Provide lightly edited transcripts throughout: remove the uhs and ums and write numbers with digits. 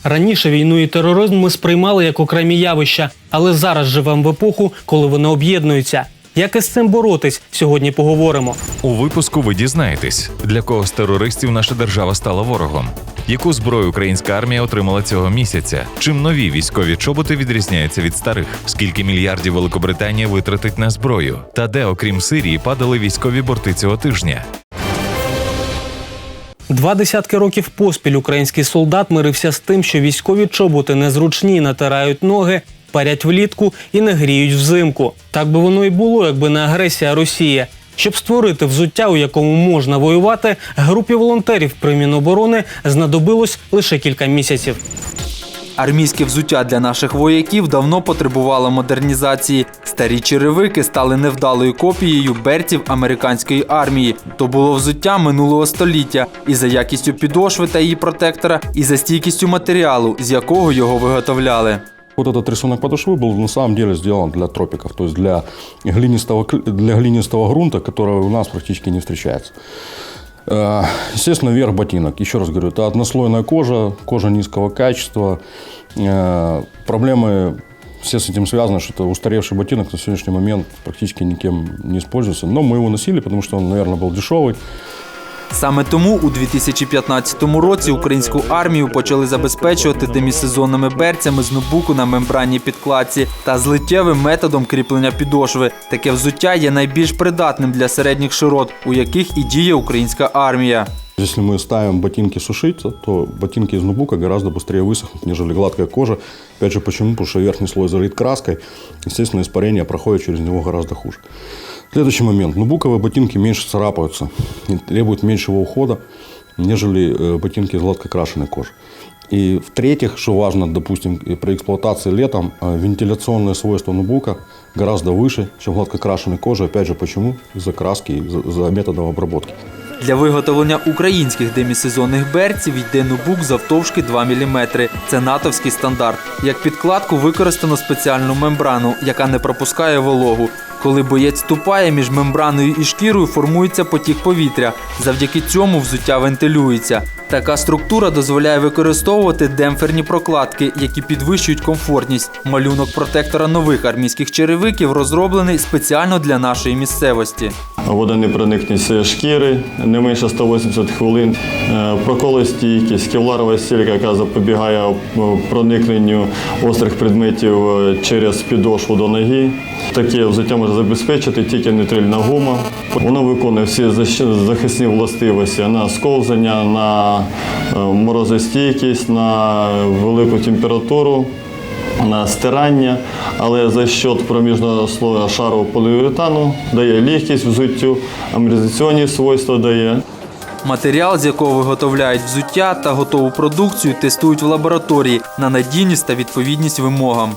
Раніше війну і тероризм ми сприймали як окремі явища, але зараз живемо в епоху, коли вони об'єднуються. Як із цим боротись, сьогодні поговоримо. У випуску ви дізнаєтесь, для кого з терористів наша держава стала ворогом, яку зброю українська армія отримала цього місяця, чим нові військові чоботи відрізняються від старих, скільки мільярдів Великобританія витратить на зброю, та де, окрім Сирії, падали військові борти цього тижня. 20 років поспіль український солдат мирився з тим, що військові чоботи незручні, натирають ноги, парять влітку і не гріють взимку. Так би воно і було, якби не агресія Росії. Щоб створити взуття, у якому можна воювати, групі волонтерів при Міноборони знадобилось лише кілька місяців. Армійське взуття для наших вояків давно потребувало модернізації. Старі черевики стали невдалою копією берців американської армії. То було взуття минулого століття. І за якістю підошви та її протектора, і за стійкістю матеріалу, з якого його виготовляли. Вот этот рисунок подошвы был на самом деле сделан для тропиков, то есть для глинистого грунта, который у нас практически не встречается. Естественно, верх ботинок. Еще раз говорю, это однослойная кожа, кожа низкого качества. Проблемы все с этим связаны, что это устаревший ботинок на сегодняшний момент практически никем не используется. Но мы его носили, потому что он, наверное, был дешевый. Саме тому у 2015 році українську армію почали забезпечувати демісезонними берцями з нубуку на мембранній підкладці та злиттєвим методом кріплення підошви. Таке взуття є найбільш придатним для середніх широт, у яких і діє українська армія. Если мы ставим ботинки сушиться, то ботинки из нубука гораздо быстрее высохнут, нежели гладкая кожа. Опять же, почему? Потому что верхний слой залит краской. Естественно, испарение проходит через него гораздо хуже. Следующий момент. Нубуковые ботинки меньше царапаются и требуют меньшего ухода, нежели ботинки из гладко крашеной кожи. И в-третьих, что важно, допустим, при эксплуатации летом, вентиляционные свойства нубука гораздо выше, чем гладкокрашенной кожи. Опять же, почему? Из-за краски, из-за методов обработки. Для виготовлення українських демісезонних берців йде нубук завтовшки 2 мм. Це натовський стандарт. Як підкладку використано спеціальну мембрану, яка не пропускає вологу. Коли боєць ступає, між мембраною і шкірою формується потік повітря. Завдяки цьому взуття вентилюється. Така структура дозволяє використовувати демпферні прокладки, які підвищують комфортність. Малюнок протектора нових армійських черевиків розроблений спеціально для нашої місцевості. Водонепроникність шкіри, не менше 180 хвилин, проколостійкість, кевларова стілька, яка запобігає проникненню острих предметів через підошву до ноги. Таке взуття може забезпечити тільки нітрильна гума. Воно виконує всі захисні властивості на сковзання, на морозостійкість, на велику температуру, на стирання, але за счет проміжного слою шару поліуретану дає легкість взуттю, амортизаційні свойства дає. Матеріал, з якого виготовляють взуття та готову продукцію, тестують в лабораторії на надійність та відповідність вимогам.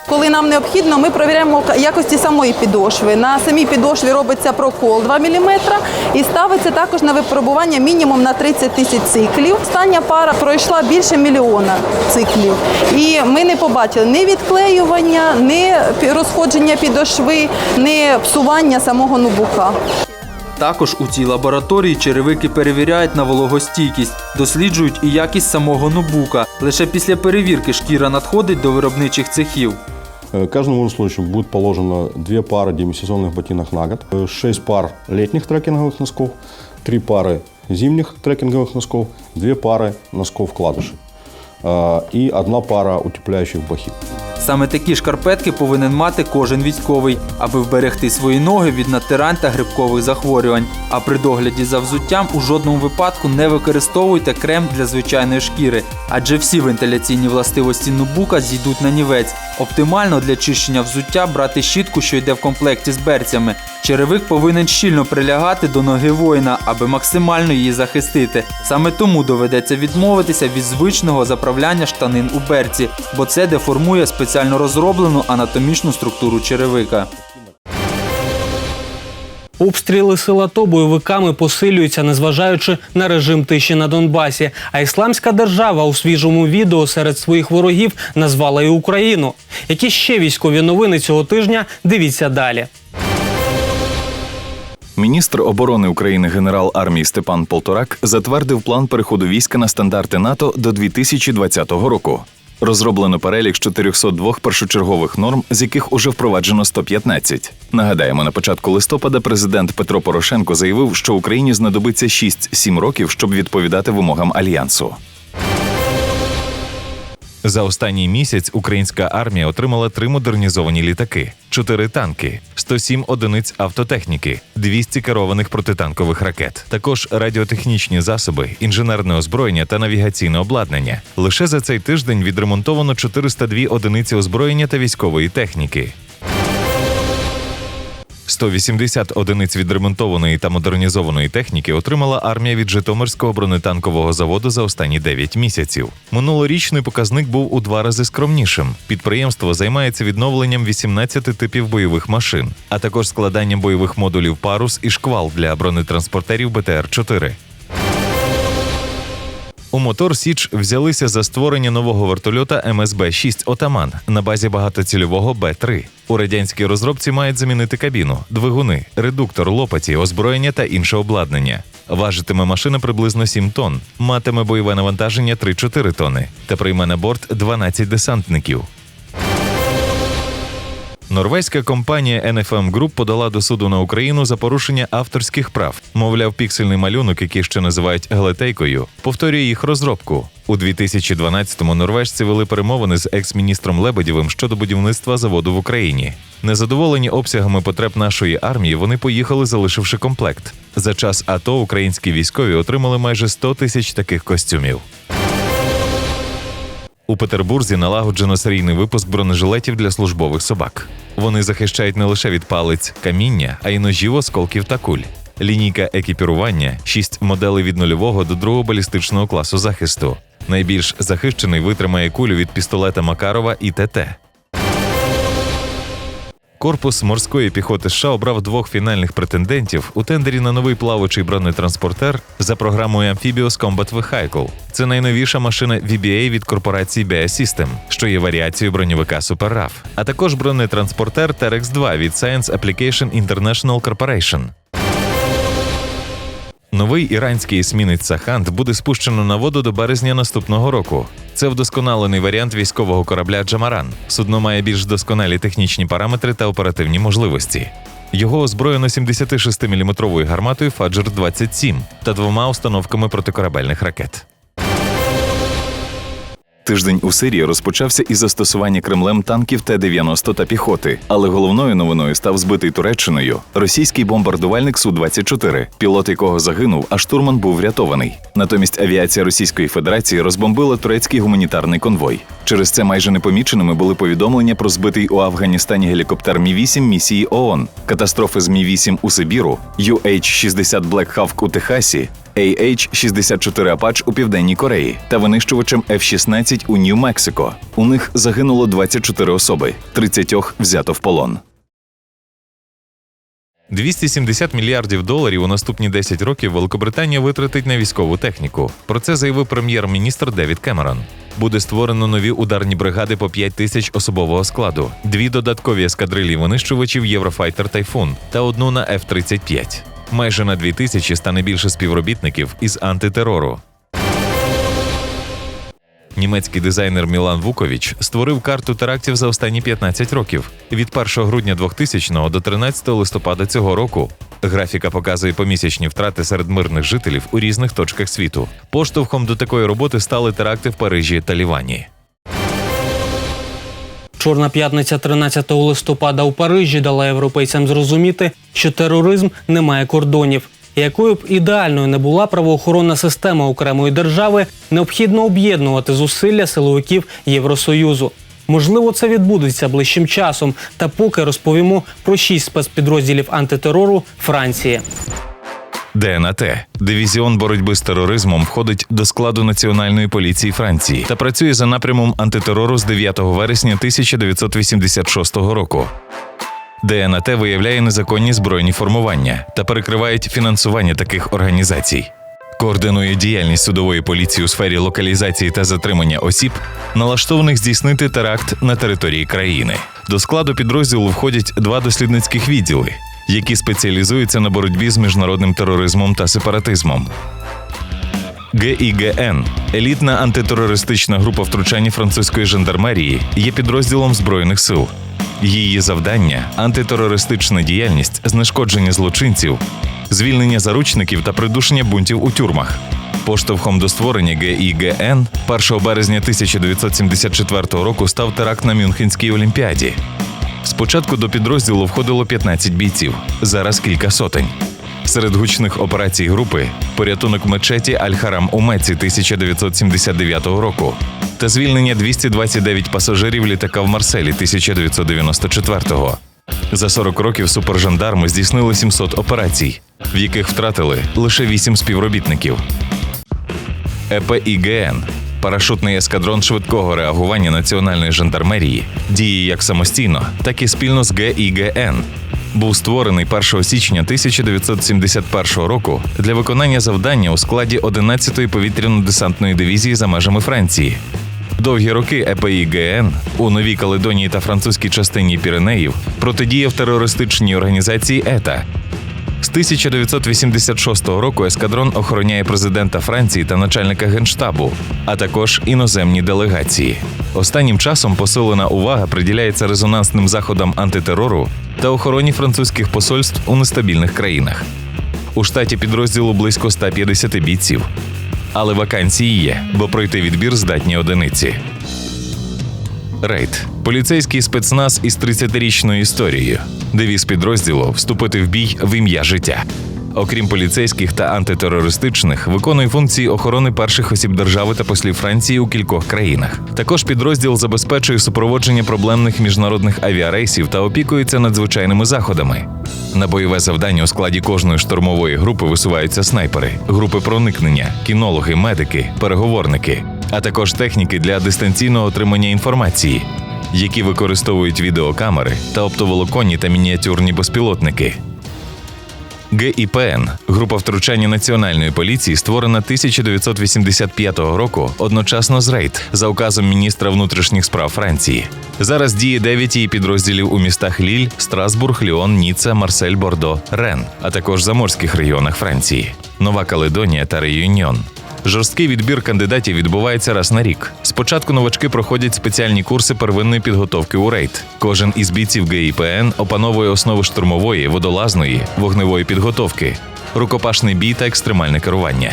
Коли нам необхідно, ми перевіряємо якості самої підошви. На самій підошві робиться прокол 2 мм і ставиться також на випробування мінімум на 30 тисяч циклів. Остання пара пройшла більше 1 мільйона циклів. І ми не побачили ні відклеювання, ні розходження підошви, ні псування самого нубука. Також у цій лабораторії черевики перевіряють на вологостійкість, досліджують і якість самого нубука. Лише після перевірки шкіра надходить до виробничих цехів. Каждому служащему будет положено 2 пары демисезонных ботинок на год, 6 пар летних трекинговых носков, 3 пары зимних трекинговых носков, 2 пары носков-вкладышей и 1 пара утепляющих бахил. Саме такі шкарпетки повинен мати кожен військовий, аби вберегти свої ноги від натирань та грибкових захворювань. А при догляді за взуттям у жодному випадку не використовуйте крем для звичайної шкіри, адже всі вентиляційні властивості нубука зійдуть на нівець. Оптимально для чищення взуття брати щітку, що йде в комплекті з берцями. Черевик повинен щільно прилягати до ноги воїна, аби максимально її захистити. Саме тому доведеться відмовитися від звичного заправляння штанин у берці, бо це деформує спеціально розроблену анатомічну структуру черевика. Обстріли сил АТО бойовиками посилюються, незважаючи на режим тиші на Донбасі. А Ісламська держава у свіжому відео серед своїх ворогів назвала і Україну. Які ще військові новини цього тижня – дивіться далі. Міністр оборони України генерал армії Степан Полторак затвердив план переходу війська на стандарти НАТО до 2020 року. Розроблено перелік з 402 першочергових норм, з яких уже впроваджено 115. Нагадаємо, на початку листопада президент Петро Порошенко заявив, що Україні знадобиться 6-7 років, щоб відповідати вимогам Альянсу. За останній місяць українська армія отримала 3 модернізовані літаки, 4 танки, 107 одиниць автотехніки, 200 керованих протитанкових ракет, також радіотехнічні засоби, інженерне озброєння та навігаційне обладнання. Лише за цей тиждень відремонтовано 402 одиниці озброєння та військової техніки. 180 одиниць відремонтованої та модернізованої техніки отримала армія від Житомирського бронетанкового заводу за останні 9 місяців. Минулорічний показник був у 2 рази скромнішим. Підприємство займається відновленням 18 типів бойових машин, а також складанням бойових модулів «Парус» і «Шквал» для бронетранспортерів БТР-4. У «Мотор Січ» взялися за створення нового вертольота МСБ-6 «Отаман» на базі багатоцільового Б-3. У радянській розробці мають замінити кабіну, двигуни, редуктор, лопаті, озброєння та інше обладнання. Важитиме машина приблизно 7 тонн, матиме бойове навантаження 3-4 тонни та прийме на борт 12 десантників. Норвезька компанія NFM Group подала до суду на Україну за порушення авторських прав. Мовляв, піксельний малюнок, який ще називають глетейкою, повторює їх розробку. У 2012-му норвежці вели перемовини з екс-міністром Лебедєвим щодо будівництва заводу в Україні. Незадоволені обсягами потреб нашої армії, вони поїхали, залишивши комплект. За час АТО українські військові отримали майже 100 тисяч таких костюмів. У Петербурзі налагоджено серійний випуск бронежилетів для службових собак. Вони захищають не лише від палиць, каміння, а й ножів, осколків та куль. Лінійка екіпірування – 6 моделей від 0 до 2 балістичного класу захисту. Найбільш захищений витримає кулю від пістолета Макарова і ТТ. Корпус морської піхоти США обрав 2 фінальних претендентів у тендері на новий плавучий бронетранспортер за програмою Amphibious Combat Vehicle. Це найновіша машина VBA від корпорації BAE System, що є варіацією броньовика Super RAF, а також бронетранспортер Terex-2 від Science Application International Corporation. Новий іранський есмінець «Саханд» буде спущено на воду до березня наступного року. Це вдосконалений варіант військового корабля «Джамаран». Судно має більш досконалі технічні параметри та оперативні можливості. Його озброєно 76-мм гарматою «Фаджр-27» та 2 установками протикорабельних ракет. Тиждень у Сирії розпочався із застосування Кремлем танків Т-90 та піхоти, але головною новиною став збитий Туреччиною російський бомбардувальник Су-24, пілот якого загинув, а штурман був врятований. Натомість авіація Російської Федерації розбомбила турецький гуманітарний конвой. Через це майже непоміченими були повідомлення про збитий у Афганістані гелікоптер Мі-8 місії ООН, катастрофи з Мі-8 у Сибіру, UH-60 Black Hawk у Техасі, AH-64 Апач у Південній Кореї та винищувачем F-16 у Нью-Мексико. У них загинуло 24 особи, 30 взято в полон. $270 мільярдів у наступні 10 років Великобританія витратить на військову техніку. Про це заявив прем'єр-міністр Девід Кемерон. Буде створено нові ударні бригади по 5 тисяч особового складу, 2 додаткові ескадрилі винищувачів Єврофайтер Тайфун та 1 на F-35. Майже на 2000 стане більше співробітників із антитерору. Німецький дизайнер Мілан Вуковіч створив карту терактів за останні 15 років – від 1 грудня 2000 до 13 листопада цього року. Графіка показує помісячні втрати серед мирних жителів у різних точках світу. Поштовхом до такої роботи стали теракти в Парижі та Лівані. Чорна п'ятниця 13 листопада у Парижі дала європейцям зрозуміти, що тероризм не має кордонів. Якою б ідеальною не була правоохоронна система окремої держави, необхідно об'єднувати зусилля силовиків Євросоюзу. Можливо, це відбудеться ближчим часом, та поки розповімо про 6 спецпідрозділів антитерору Франції. ДНАТ – дивізіон боротьби з тероризмом, входить до складу Національної поліції Франції та працює за напрямом антитерору з 9 вересня 1986 року. ДНАТ виявляє незаконні збройні формування та перекривають фінансування таких організацій. Координує діяльність судової поліції у сфері локалізації та затримання осіб, налаштованих здійснити теракт на території країни. До складу підрозділу входять 2 дослідницьких відділи які спеціалізуються на боротьбі з міжнародним тероризмом та сепаратизмом. ГІГН – елітна антитерористична група втручань французької жандармерії, є підрозділом Збройних сил. Її завдання – антитерористична діяльність, знешкодження злочинців, звільнення заручників та придушення бунтів у тюрмах. Поштовхом до створення ГІГН 1 березня 1974 року став теракт на Мюнхенській Олімпіаді. Спочатку до підрозділу входило 15 бійців, зараз кілька сотень. Серед гучних операцій групи – порятунок мечеті Аль-Харам у Мекці 1979 року та звільнення 229 пасажирів літака в Марселі 1994-го. За 40 років супержандарми здійснили 700 операцій, в яких втратили лише 8 співробітників. ЕПІГН – парашутний ескадрон швидкого реагування національної жандармерії, діє як самостійно, так і спільно з ГІГН. Був створений 1 січня 1971 року для виконання завдання у складі 11-ї повітряно-десантної дивізії за межами Франції. Довгі роки ЕПІГН у Новій Каледонії та французькій частині Піренеїв протидіяв терористичній організації ЕТА. З 1986 року ескадрон охороняє президента Франції та начальника Генштабу, а також іноземні делегації. Останнім часом посилена увага приділяється резонансним заходам антитерору та охороні французьких посольств у нестабільних країнах. У штаті підрозділу близько 150 бійців. Але вакансії є, бо пройти відбір здатні одиниці. Рейд – поліцейський спецназ із 30-річною історією. Девіз підрозділу – вступити в бій в ім'я життя. Окрім поліцейських та антитерористичних, виконує функції охорони перших осіб держави та послів Франції у кількох країнах. Також підрозділ забезпечує супроводження проблемних міжнародних авіарейсів та опікується надзвичайними заходами. На бойове завдання у складі кожної штурмової групи висуваються снайпери, групи проникнення, кінологи, медики, переговорники, а також техніки для дистанційного отримання інформації, які використовують відеокамери та оптоволоконні та мініатюрні безпілотники. ГІПН – група втручання Національної поліції, створена 1985 року одночасно з Рейд за указом міністра внутрішніх справ Франції. Зараз діє 9 її підрозділів у містах Ліль, Страсбург, Ліон, Ніцца, Марсель, Бордо, Рен, а також заморських регіонах Франції – Нова Каледонія та Реюньйон. Жорсткий відбір кандидатів відбувається раз на рік. Спочатку новачки проходять спеціальні курси первинної підготовки у рейд. Кожен із бійців ГІПН опановує основи штурмової, водолазної, вогневої підготовки, рукопашний бій та екстремальне керування.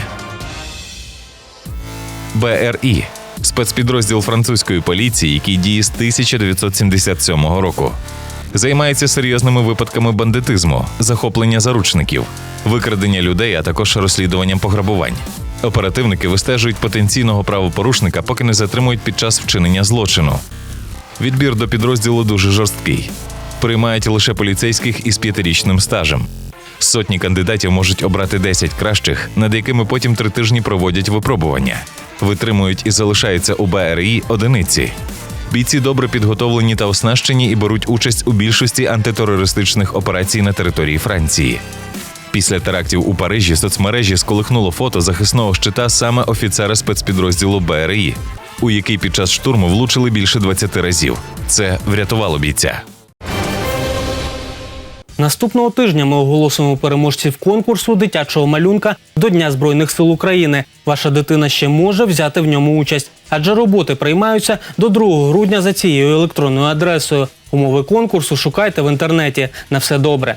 БРІ – спецпідрозділ французької поліції, який діє з 1977 року. Займається серйозними випадками бандитизму, захоплення заручників, викрадення людей, а також розслідуванням пограбувань. Оперативники вистежують потенційного правопорушника, поки не затримують під час вчинення злочину. Відбір до підрозділу дуже жорсткий. Приймають лише поліцейських із 5-річним стажем. Сотні кандидатів можуть обрати 10 кращих, над якими потім 3 тижні проводять випробування. Витримують і залишаються у БРІ одиниці. Бійці добре підготовлені та оснащені і беруть участь у більшості антитерористичних операцій на території Франції. Після терактів у Парижі соцмережі сколихнуло фото захисного щита саме офіцера спецпідрозділу БРІ, у який під час штурму влучили більше 20 разів. Це врятувало бійця. Наступного тижня ми оголосимо переможців конкурсу дитячого малюнка до Дня Збройних сил України. Ваша дитина ще може взяти в ньому участь, адже роботи приймаються до 2 грудня за цією електронною адресою. Умови конкурсу шукайте в інтернеті. На все добре.